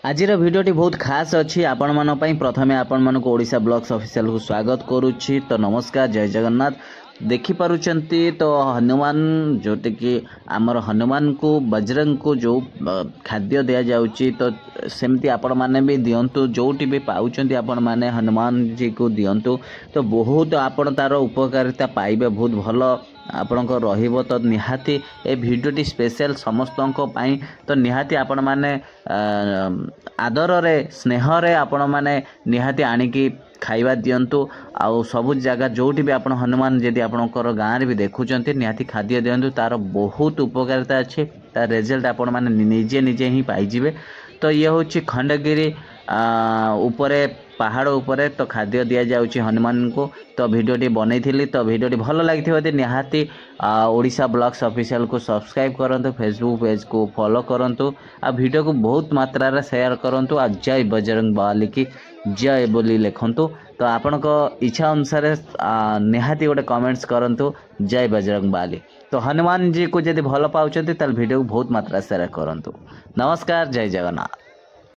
आजिर भिडियोटी बहुत खास अच्छी आपण मान प्रथमे आपण मानक ओडिशा ब्लॉग्स ऑफिशियल को स्वागत करुच्ची। तो नमस्कार, जय जगन्नाथ। देखिपारुचंती तो हनुमान जोटे कि आमर हनुमान को बजरंग को जो खाद्य दिया जाउची तो सेमती आपण माने भी दियंतु, जोटी भी पाउचंती आपण माने हनुमान जी को दियंतु तो बहुत आपण तार उपकारिता पाइबे, बहुत भल आपणकर रहिबो। तो निहाती ए भिडियोटी स्पेशल समस्तों पाई तो निहाती आपण माने आदर रे स्नेह रे आपण माने निहाती आनिकी खाइबा दियंतु। आउ सबु जगह जोटी भी आपण हनुमान जदि आपणकर गाँव रे भी देखुचंती निहाती खाद्य दियंतु, तार बहुत उपकारिता अच्छे, तार रिजल्ट आपण माने निजे निजे ही पाई जिवे। तो ये होची खंडगिरी उपरे पहाड़ उपरे तो खाद्य दिया जाउची हनुमान को। तो भिडियोटी बनैथिली, तो भिडियोटी भल लागिथिबो ते निहाती ओडिशा ब्लॉग्स ऑफिशियल को सब्सक्राइब करंतु, फेसबुक पेज को फॉलो करंतु, आ भिडियो को बहुत मात्रा रे शेयर करंतु। आ जय बजरंग बली की जय बोली लिखंतु। तो आपण को इच्छा अनुसार निहाती गोटे कमेंट्स करंतु जय बजरंग बली। तो हनुमान जी को यदि भल पाउचंती ताल भिडियो को बहुत मात्रा शेयर करंतु। नमस्कार, जय जगन्नाथ।